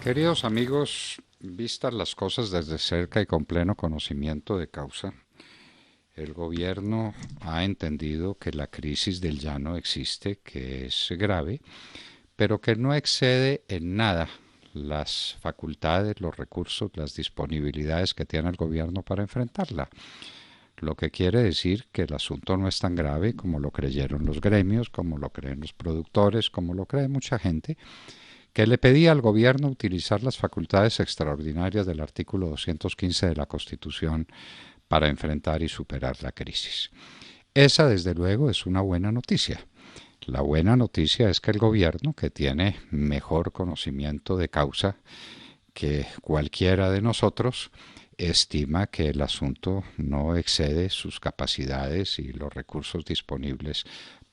Queridos amigos, vistas las cosas desde cerca y con pleno conocimiento de causa, el gobierno ha entendido que la crisis del llano existe, que es grave, pero que no excede en nada las facultades, los recursos, las disponibilidades que tiene el gobierno para enfrentarla. Lo que quiere decir que el asunto no es tan grave como lo creyeron los gremios, como lo creen los productores, como lo cree mucha gente, que le pedía al gobierno utilizar las facultades extraordinarias del artículo 215 de la Constitución para enfrentar y superar la crisis. Esa, desde luego, es una buena noticia. La buena noticia es que el gobierno, que tiene mejor conocimiento de causa que cualquiera de nosotros, estima que el asunto no excede sus capacidades y los recursos disponibles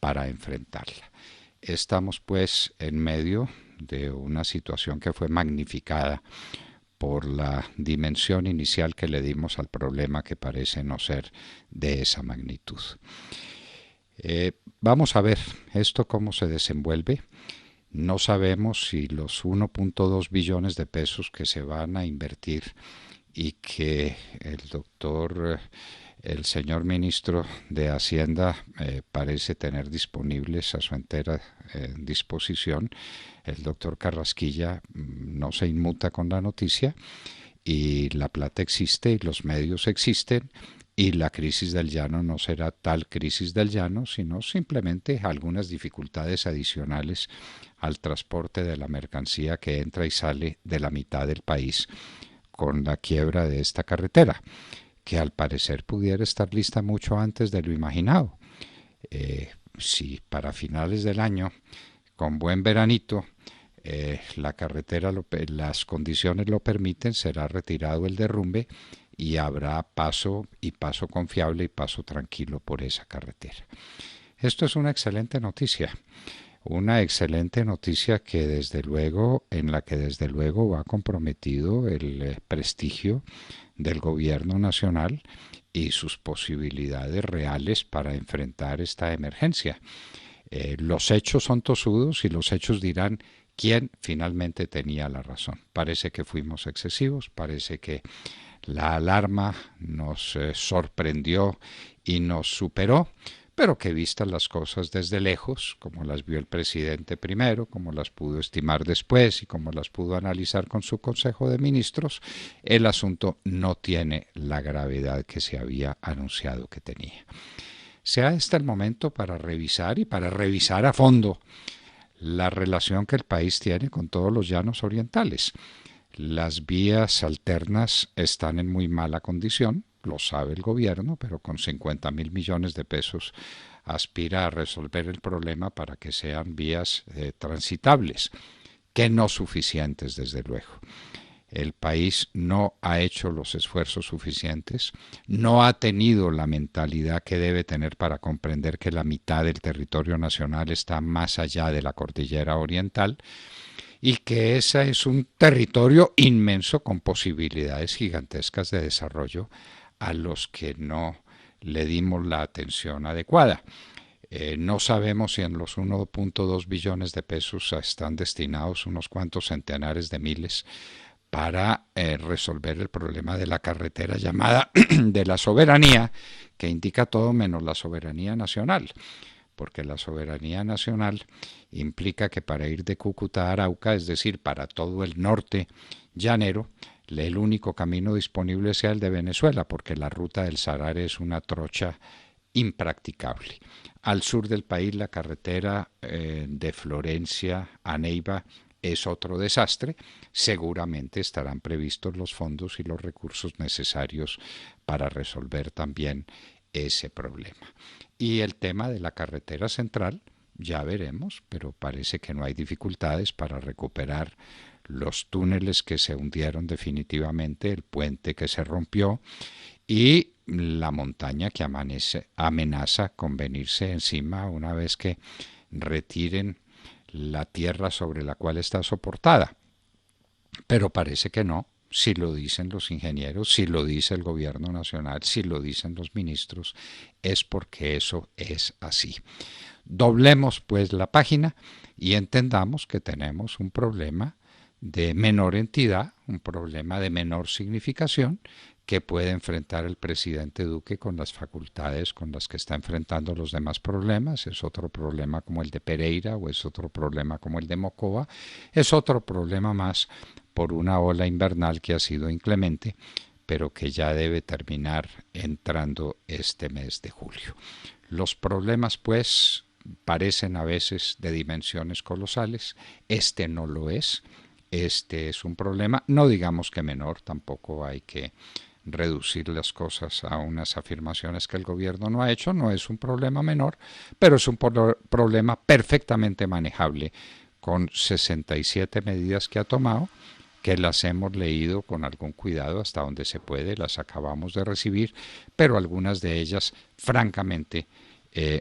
para enfrentarla. Estamos pues en medio de una situación que fue magnificada por la dimensión inicial que le dimos al problema, que parece no ser de esa magnitud. Vamos a ver esto cómo se desenvuelve. No sabemos si los 1.2 billones de pesos que se van a invertir y que el señor ministro de Hacienda parece tener disponibles a su entera disposición. El doctor Carrasquilla no se inmuta con la noticia, y la plata existe y los medios existen, y la crisis del llano no será tal crisis del llano, sino simplemente algunas dificultades adicionales al transporte de la mercancía que entra y sale de la mitad del país con la quiebra de esta carretera, que al parecer pudiera estar lista mucho antes de lo imaginado. Si para finales del año, con buen veranito, la carretera, las condiciones lo permiten, será retirado el derrumbe y habrá paso confiable y paso tranquilo por esa carretera. Esto es una excelente noticia que desde luego, en la que desde luego va comprometido el prestigio del gobierno nacional y sus posibilidades reales para enfrentar esta emergencia. Los hechos son tosudos y los hechos dirán quién finalmente tenía la razón. Parece que fuimos excesivos, parece que la alarma nos sorprendió y nos superó, pero que vistas las cosas desde lejos, como las vio el presidente primero, como las pudo estimar después y como las pudo analizar con su Consejo de Ministros, el asunto no tiene la gravedad que se había anunciado que tenía. Sea este el momento para revisar y para revisar a fondo la relación que el país tiene con todos los llanos orientales. Las vías alternas están en muy mala condición, lo sabe el gobierno, pero con 50.000 millones de pesos aspira a resolver el problema para que sean vías transitables, que no suficientes desde luego. El país no ha hecho los esfuerzos suficientes, no ha tenido la mentalidad que debe tener para comprender que la mitad del territorio nacional está más allá de la cordillera oriental y que ese es un territorio inmenso con posibilidades gigantescas de desarrollo a los que no le dimos la atención adecuada. No sabemos si en los 1.2 billones de pesos están destinados unos cuantos centenares de miles para resolver el problema de la carretera llamada de la soberanía, que indica todo menos la soberanía nacional, porque la soberanía nacional implica que para ir de Cúcuta a Arauca, es decir, para todo el norte llanero, el único camino disponible sea el de Venezuela, porque la ruta del Sarare es una trocha impracticable. Al sur del país, la carretera de Florencia a Neiva es otro desastre. Seguramente estarán previstos los fondos y los recursos necesarios para resolver también ese problema. Y el tema de la carretera central, ya veremos, pero parece que no hay dificultades para recuperar los túneles que se hundieron definitivamente, el puente que se rompió y la montaña que amenaza con venirse encima una vez que retiren la tierra sobre la cual está soportada. Pero parece que no. Si lo dicen los ingenieros, si lo dice el gobierno nacional, si lo dicen los ministros, es porque eso es así. Doblemos pues la página y entendamos que tenemos un problema de menor entidad, un problema de menor significación que puede enfrentar el presidente Duque con las facultades con las que está enfrentando los demás problemas. Es otro problema como el de Pereira o es otro problema como el de Mocoa. Es otro problema más por una ola invernal que ha sido inclemente, pero que ya debe terminar entrando este mes de julio. Los problemas, pues, parecen a veces de dimensiones colosales. Este no lo es. Este es un problema, no digamos que menor, tampoco hay que reducir las cosas a unas afirmaciones que el gobierno no ha hecho, no es un problema menor, pero es un problema perfectamente manejable con 67 medidas que ha tomado, que las hemos leído con algún cuidado hasta donde se puede, las acabamos de recibir, pero algunas de ellas, francamente,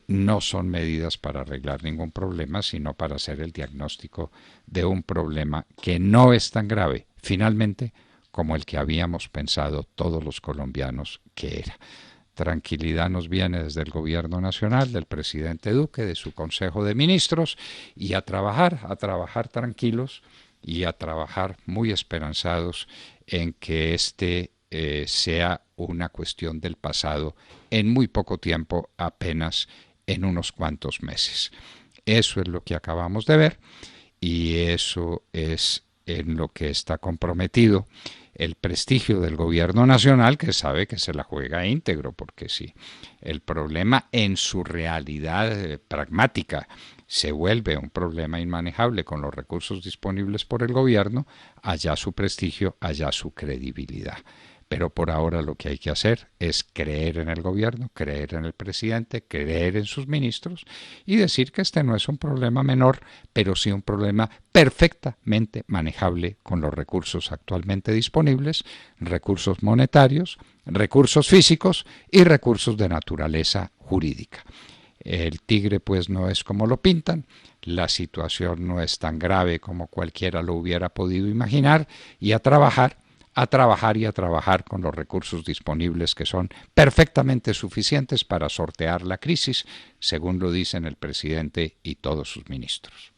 no son medidas para arreglar ningún problema, sino para hacer el diagnóstico de un problema que no es tan grave, finalmente, como el que habíamos pensado todos los colombianos que era. Tranquilidad nos viene desde el gobierno nacional, del presidente Duque, de su Consejo de Ministros, y a trabajar tranquilos y a trabajar muy esperanzados en que sea una cuestión del pasado en muy poco tiempo, apenas en unos cuantos meses. Eso es lo que acabamos de ver y eso es en lo que está comprometido el prestigio del gobierno nacional, que sabe que se la juega íntegro, porque si el problema en su realidad pragmática se vuelve un problema inmanejable con los recursos disponibles por el gobierno, allá su prestigio, allá su credibilidad. Pero por ahora lo que hay que hacer es creer en el gobierno, creer en el presidente, creer en sus ministros y decir que este no es un problema menor, pero sí un problema perfectamente manejable con los recursos actualmente disponibles, recursos monetarios, recursos físicos y recursos de naturaleza jurídica. El tigre pues no es como lo pintan, la situación no es tan grave como cualquiera lo hubiera podido imaginar y a trabajar y a trabajar con los recursos disponibles que son perfectamente suficientes para sortear la crisis, según lo dicen el presidente y todos sus ministros.